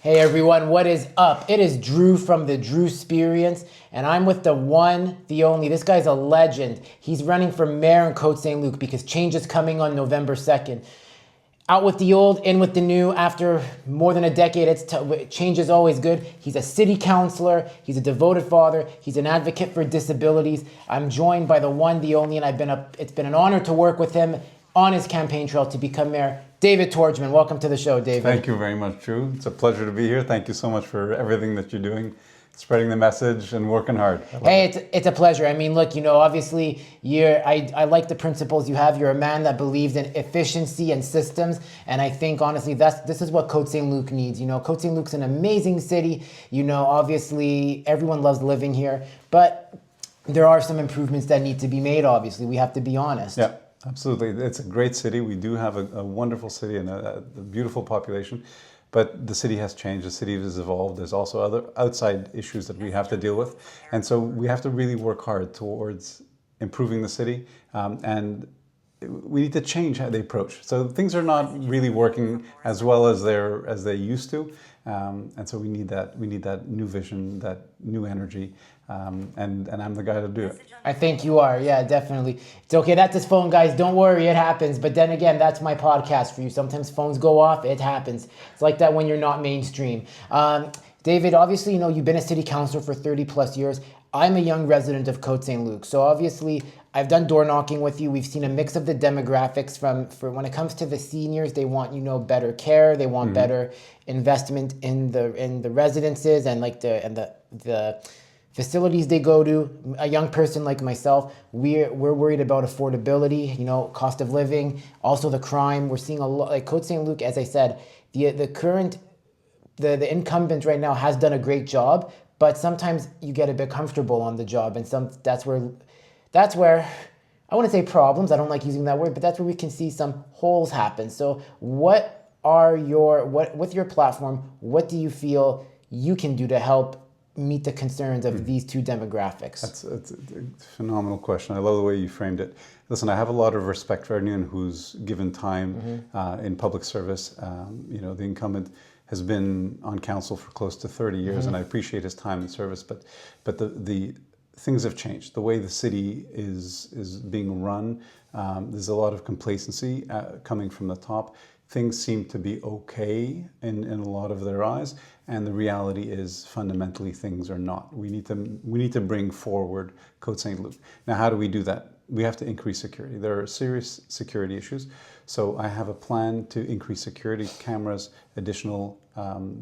Hey everyone, what is up? It is Drew from the Drewsperience, and I'm with the one, the only. This guy's a legend. He's running for mayor in Côte Saint-Luc because change is coming on November 2nd. Out with the old, in with the new. After more than a decade, change is always good. He's a city councilor. He's a devoted father. He's an advocate for disabilities. I'm joined by the one, the only, and it's been an honor to work with him on his campaign trail to become mayor. David Tordjman, welcome to the show, David. Thank you very much, Drew. It's a pleasure to be here. Thank you so much for everything that you're doing, spreading the message and working hard. Hey, it's a pleasure. I mean, look, obviously, I like the principles you have. You're a man that believes in efficiency and systems, and I think, honestly, this is what Côte Saint-Luc needs. Côte Saint-Luc's an amazing city. Obviously, everyone loves living here, but there are some improvements that need to be made, obviously. We have to be honest. Yeah. Absolutely. It's a great city. We do have a wonderful city and a beautiful population, but the city has changed. The city has evolved. There's also other outside issues that we have to deal with. And so we have to really work hard towards improving the city. And we need to change how they approach. So things are not really working as well as they used to. And so we need that new vision, that new energy. And I'm the guy to do it. I think you are, yeah, definitely. It's okay, that's his phone, guys. Don't worry, it happens. But then again, that's my podcast for you. Sometimes phones go off, it happens. It's like that when you're not mainstream. David, obviously, you've been a city councilor for 30 plus years. I'm a young resident of Côte Saint-Luc. So obviously, I've done door knocking with you. We've seen a mix of the demographics for when it comes to the seniors, they want, better care. They want better investment in the residences and the facilities they go to. A young person like myself, we're worried about affordability, cost of living, also the crime. We're seeing a lot, like Côte Saint-Luc, as I said, the incumbent right now has done a great job, but sometimes you get a bit comfortable on the job, and that's where I wouldn't say problems, I don't like using that word, but that's where we can see some holes happen. So with your platform, what do you feel you can do to help meet the concerns of these two demographics? That's a phenomenal question. I love the way you framed it. Listen, I have a lot of respect for anyone who's given time in public service. The incumbent has been on council for close to 30 years, and I appreciate his time in service. But the things have changed. The way the city is being run, there's a lot of complacency coming from the top. Things seem to be okay in a lot of their eyes, and the reality is fundamentally things are not. We need to bring forward Côte Saint-Luc. Now, how do we do that? We have to increase security. There are serious security issues. So I have a plan to increase security cameras, additional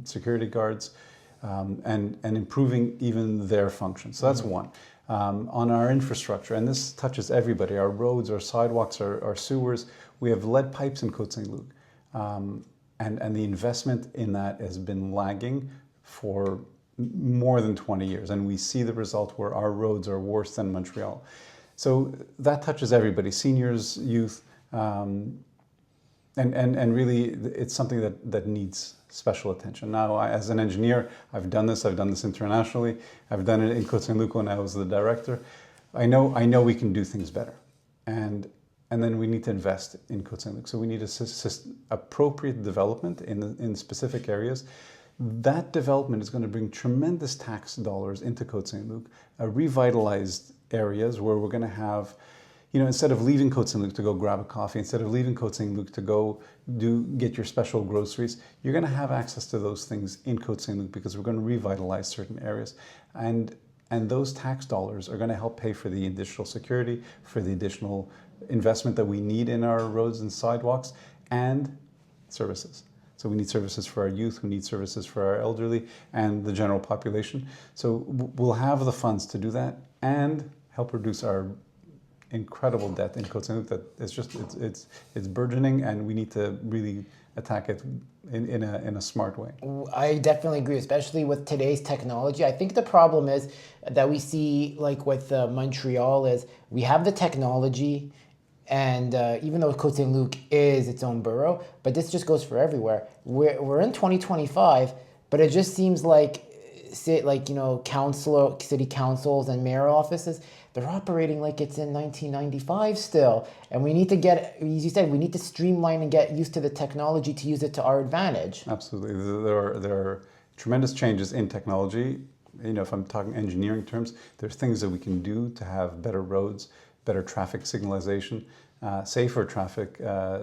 security guards, and improving even their function. So that's one. On our infrastructure, and this touches everybody, our roads, our sidewalks, our sewers, we have lead pipes in Côte Saint-Luc. And the investment in that has been lagging for more than 20 years. And we see the result where our roads are worse than Montreal. So that touches everybody, seniors, youth, and really it's something that needs special attention. Now, as an engineer, I've done this internationally. I've done it in Côte Saint-Luc when I was the director. I know we can do things better. And then we need to invest in Côte Saint-Luc. So we need appropriate development in specific areas. That development is going to bring tremendous tax dollars into Côte Saint-Luc, revitalized areas where we're going to have, instead of leaving Côte Saint-Luc to go grab a coffee, instead of leaving Côte Saint-Luc to go get your special groceries, you're going to have access to those things in Côte Saint-Luc because we're going to revitalize certain areas. And those tax dollars are going to help pay for the additional security, for the additional investment that we need in our roads and sidewalks, and services. So we need services for our youth, we need services for our elderly and the general population. So we'll have the funds to do that and help reduce our incredible debt in Côte Saint-Luc that it's burgeoning, and we need to really attack it in a smart way. I definitely agree, especially with today's technology. I think the problem is that we see, like with Montreal, is we have the technology, and even though Côte Saint-Luc is its own borough, but this just goes for everywhere. We're in 2025, but it just seems like city councils and mayor offices, they're operating like it's in 1995 still. And we need to get, as you said, we need to streamline and get used to the technology to use it to our advantage. Absolutely. There are tremendous changes in technology. If I'm talking engineering terms, there's things that we can do to have better roads, better traffic signalization, safer traffic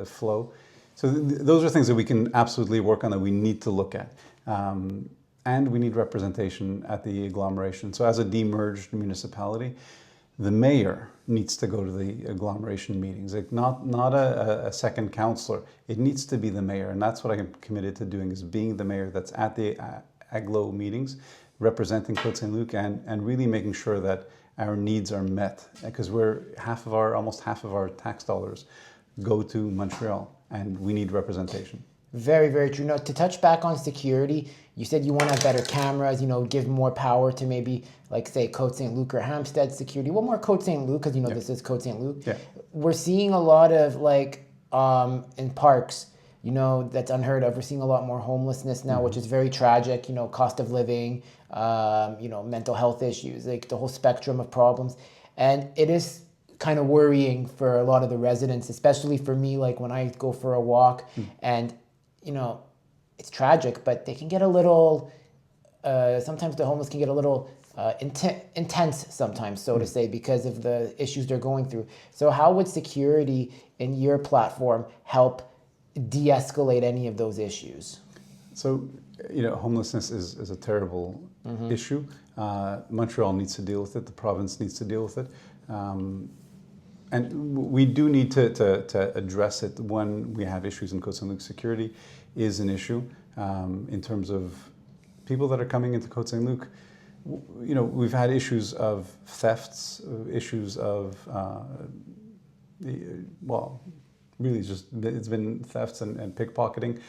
flow. So those are things that we can absolutely work on, that we need to look at. And we need representation at the agglomeration. So as a demerged municipality, the mayor needs to go to the agglomeration meetings, like not a second councillor. It needs to be the mayor, and that's what I'm committed to doing, is being the mayor that's at the agglo meetings, representing Côte Saint-Luc, and really making sure that our needs are met, because almost half of our tax dollars go to Montreal, and we need representation. Very, very true. Now, to touch back on security, you said you want to have better cameras, give more power to maybe, like, say, Côte Saint-Luc or Hampstead security. Well, more Côte Saint-Luc, because, this is Côte Saint-Luc. Yeah. We're seeing a lot of, in parks, that's unheard of. We're seeing a lot more homelessness now, which is very tragic, cost of living, mental health issues, like the whole spectrum of problems. And it is kind of worrying for a lot of the residents, especially for me, like when I go for a walk and, it's tragic, but they can get a little, sometimes the homeless can get a little intense sometimes, so to say, because of the issues they're going through. So how would security in your platform help de-escalate any of those issues? So, homelessness is a terrible issue. Montreal needs to deal with it. The province needs to deal with it. And we do need to address it when we have issues in Côte Saint-Luc. Security is an issue in terms of people that are coming into Côte Saint-Luc. We've had issues of thefts, issues of, really just, it's been thefts and pickpocketing.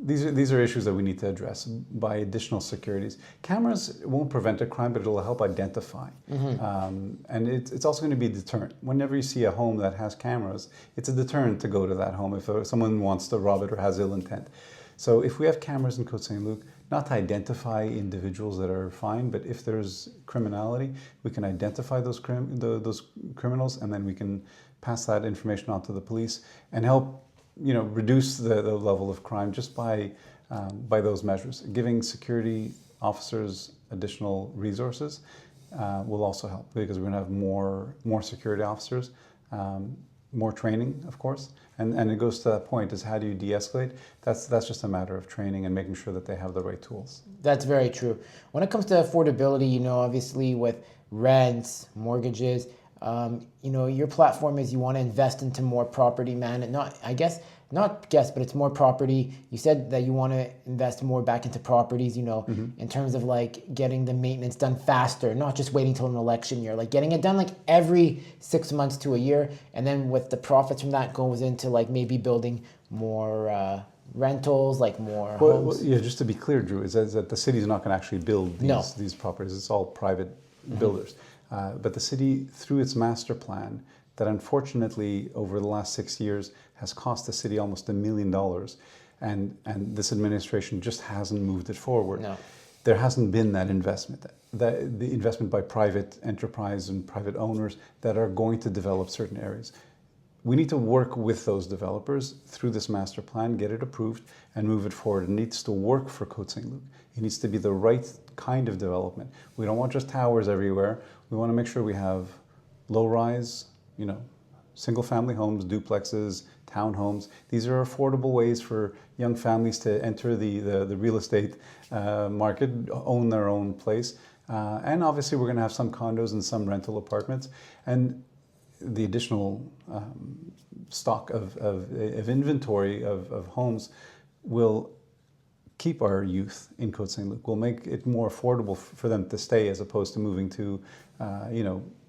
These are issues that we need to address by additional securities. Cameras won't prevent a crime, but it'll help identify. And it's also going to be a deterrent. Whenever you see a home that has cameras, it's a deterrent to go to that home if someone wants to rob it or has ill intent. So if we have cameras in Côte Saint-Luc, not to identify individuals that are fine, but if there's criminality, we can identify those criminals, and then we can pass that information on to the police and help reduce the level of crime just by those measures. Giving security officers additional resources will also help, because we're going to have more security officers, more training, of course, and it goes to that point, is how do you de-escalate? That's just a matter of training and making sure that they have the right tools. That's very true. When it comes to affordability, obviously with rents, mortgages, your platform is you want to invest into more property management. But it's more property. You said that you want to invest more back into properties, in terms of like getting the maintenance done faster, not just waiting till an election year, like getting it done like every 6 months to a year. And then with the profits from that goes into like maybe building more rentals, like more homes. Well, just to be clear, Drew, is that the city's not going to actually build these properties. It's all private builders. But the city, through its master plan, that unfortunately over the last 6 years has cost the city almost $1 million, and this administration just hasn't moved it forward. No. There hasn't been that investment, the investment by private enterprise and private owners that are going to develop certain areas. We need to work with those developers through this master plan, get it approved, and move it forward. It needs to work for Côte Saint-Luc. It needs to be the right kind of development. We don't want just towers everywhere. We want to make sure we have low-rise, single-family homes, duplexes, townhomes. These are affordable ways for young families to enter the real estate market, own their own place. And obviously we're going to have some condos and some rental apartments. And the additional stock of inventory of homes will keep our youth in Côte Saint-Luc. Will make it more affordable for them to stay, as opposed to moving to,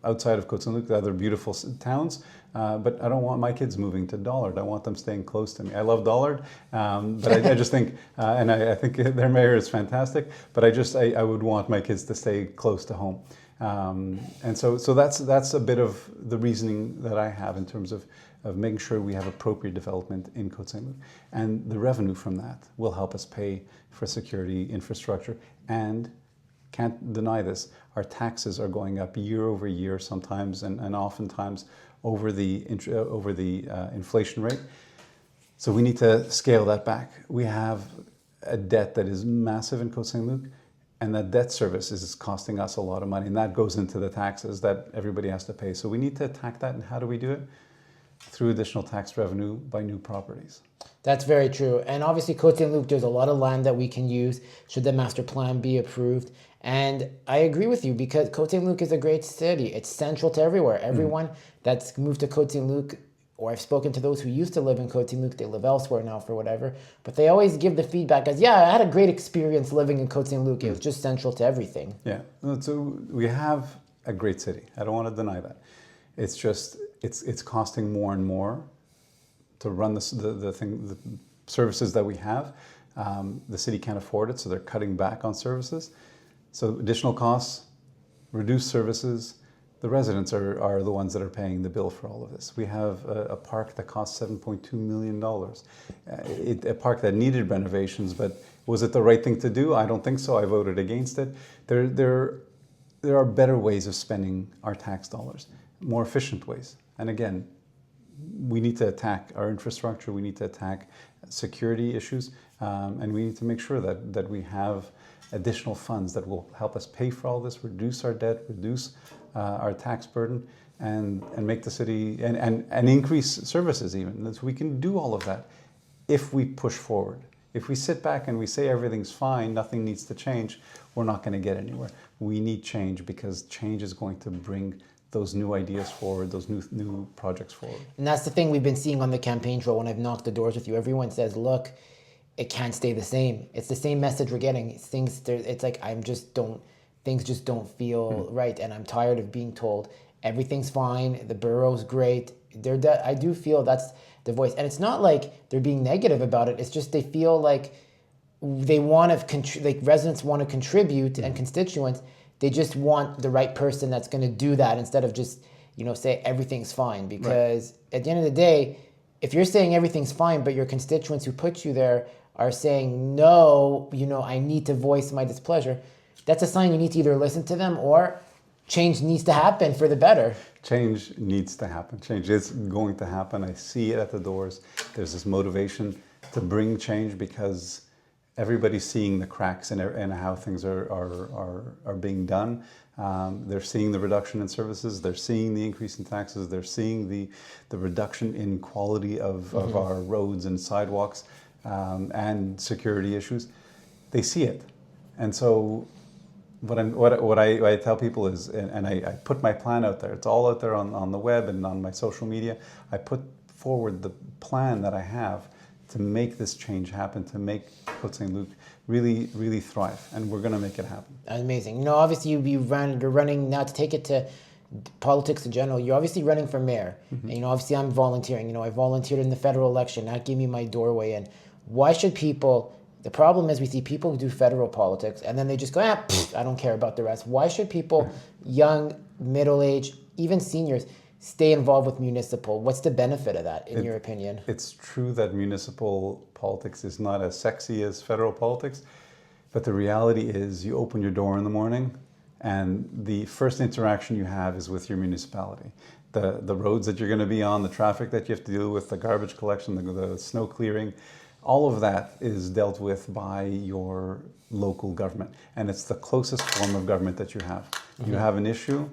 outside of Côte Saint-Luc, the other beautiful towns. But I don't want my kids moving to Dollard. I want them staying close to me. I love Dollard, but I just think, and I think their mayor is fantastic, but I would want my kids to stay close to home. And so that's a bit of the reasoning that I have in terms of making sure we have appropriate development in Côte Saint-Luc. And the revenue from that will help us pay for security, infrastructure, and can't deny this. Our taxes are going up year over year sometimes, and oftentimes over the inflation rate. So we need to scale that back. We have a debt that is massive in Côte Saint-Luc, and that debt service is costing us a lot of money, and that goes into the taxes that everybody has to pay. So we need to attack that, and how do we do it? Through additional tax revenue by new properties. That's very true. And obviously, Côte Saint-Luc, there's a lot of land that we can use should the master plan be approved. And I agree with you because Côte Saint-Luc is a great city. It's central to everywhere. Everyone that's moved to Côte Saint-Luc, or I've spoken to those who used to live in Côte Saint-Luc, they live elsewhere now for whatever, but they always give the feedback as, yeah, I had a great experience living in Côte Saint-Luc. It was just central to everything. Yeah, so we have a great city. I don't want to deny that. It's just, it's costing more and more to run the services that we have. The city can't afford it, so they're cutting back on services. So additional costs, reduced services. The residents are the ones that are paying the bill for all of this. We have a park that costs $7.2 million. A park that needed renovations, but was it the right thing to do? I don't think so. I voted against it. There are better ways of spending our tax dollars, more efficient ways. And again, we need to attack our infrastructure, we need to attack security issues, and we need to make sure that we have additional funds that will help us pay for all this, reduce our debt, reduce our tax burden, and make the city, and increase services even. So we can do all of that if we push forward. If we sit back and we say everything's fine, nothing needs to change, we're not going to get anywhere. We need change because change is going to bring those new ideas forward, those new projects forward. And that's the thing we've been seeing on the campaign trail when I've knocked the doors with you. Everyone says, look, it can't stay the same. It's the same message we're getting. It's like things just don't feel right, and I'm tired of being told everything's fine, the borough's great. I do feel that's the voice, and it's not like they're being negative about it. It's just they feel like they want to, like residents want to contribute and constituents. They just want the right person that's going to do that instead of just, say everything's fine. Because at the end of the day, if you're saying everything's fine, but your constituents who put you there are saying, no, I need to voice my displeasure, that's a sign you need to either listen to them or change needs to happen for the better. Change needs to happen. Change is going to happen. I see it at the doors. There's this motivation to bring change because everybody's seeing the cracks in how things are being done. They're seeing the reduction in services. They're seeing the increase in taxes. They're seeing the reduction in quality of our roads and sidewalks and security issues. They see it. And so what I tell people is, and I put my plan out there. It's all out there on the web and on my social media. I put forward the plan that I have to make this change happen, to make Côte Saint-Luc really, really thrive, and we're going to make it happen. Amazing. Obviously you're running now to take it to politics in general. You're obviously running for mayor, and obviously I'm volunteering. I volunteered in the federal election. That gave me my doorway in. Why should people? The problem is we see people who do federal politics and then they just go, I don't care about the rest. Why should people, young, middle-aged, even seniors, stay involved with municipal? What's the benefit of that, in your opinion? It's true that municipal politics is not as sexy as federal politics, but the reality is you open your door in the morning and the first interaction you have is with your municipality. The roads that you're going to be on, the traffic that you have to deal with, the garbage collection, the snow clearing, all of that is dealt with by your local government. And it's the closest form of government that you have. You have an issue,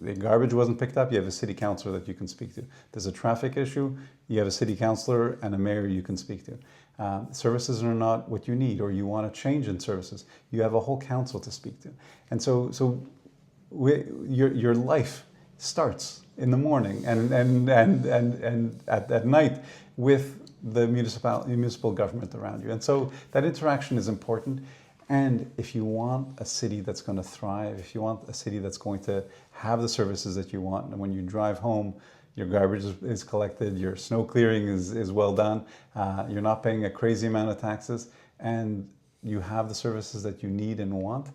the garbage wasn't picked up, you have a city councilor that you can speak to. There's a traffic issue, you have a city councilor and a mayor you can speak to. Services are not what you need, or you want to change in services, you have a whole council to speak to. And so your life starts in the morning and at night with the municipal government around you. And so that interaction is important. And if you want a city that's going to thrive, if you want a city that's going to have the services that you want, and when you drive home, your garbage is collected, your snow clearing is well done, you're not paying a crazy amount of taxes, and you have the services that you need and want,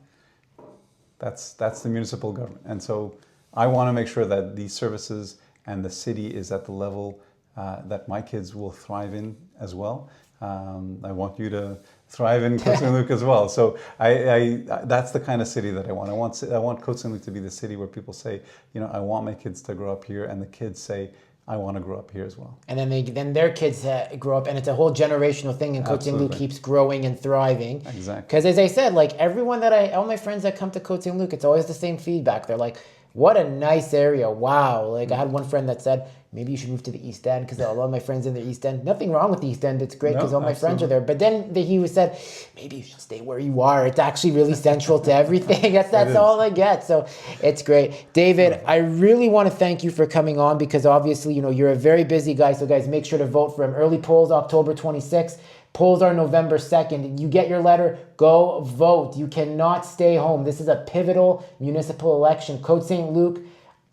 that's the municipal government. And so I want to make sure that these services and the city is at the level that my kids will thrive in as well. I want you to thrive in Côte Saint-Luc as well. So that's the kind of city that I want. I want Côte Saint-Luc to be the city where people say, I want my kids to grow up here, and the kids say, I want to grow up here as well. And then their kids grow up, and it's a whole generational thing, and Côte Saint-Luc keeps growing and thriving. Exactly. Because as I said, like all my friends that come to Côte Saint-Luc, it's always the same feedback. They're like, what a nice area. Wow. Like I had one friend that said, maybe you should move to the East End because a lot of my friends in the East End. Nothing wrong with the East End. It's great because all my friends are there. But then he said, maybe you should stay where you are. It's actually really central to everything. That's all I get. So it's great. David, I really want to thank you for coming on because obviously, you're a very busy guy. So guys, make sure to vote for him. Early polls, October 26th. Polls are November 2nd. You get your letter, go vote. You cannot stay home. This is a pivotal municipal election. Côte Saint-Luc,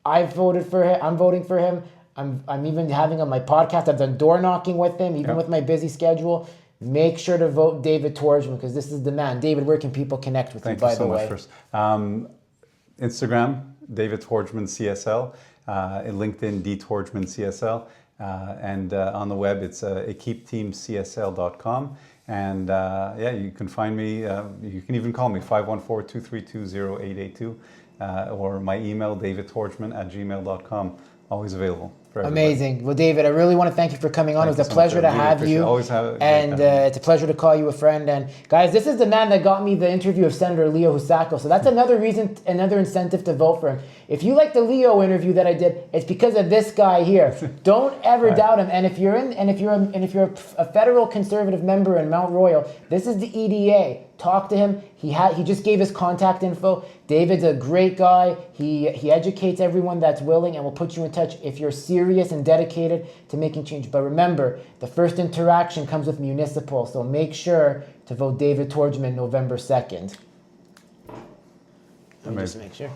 I voted for him. I'm voting for him. I'm even having on my podcast. I've done door knocking with him, even with my busy schedule. Make sure to vote David Tordjman because this is the man. David, where can people connect with you, by the way? Thank you so much. First, Instagram, David Tordjman CSL. LinkedIn, D Tordjman CSL. And on the web, it's equipeteamcsl.com. And you can find me. You can even call me, 514-232-0882. Or my email, davidtordjman@gmail.com. Always available for everybody. Amazing. Well, David, I really want to thank you for coming on. It was a pleasure to have you. Always have and it's a pleasure to call you a friend. And guys, this is the man that got me the interview of Senator Leo Husako. So that's another reason, another incentive to vote for him. If you like the Leo interview that I did, it's because of this guy here. Don't ever doubt him. And if you're a federal conservative member in Mount Royal, this is the EDA. Talk to him. He just gave his contact info. David's a great guy. He educates everyone that's willing and will put you in touch if you're serious and dedicated to making change. But remember, the first interaction comes with municipal, so make sure to vote David Tordjman November 2nd. Let me just make sure.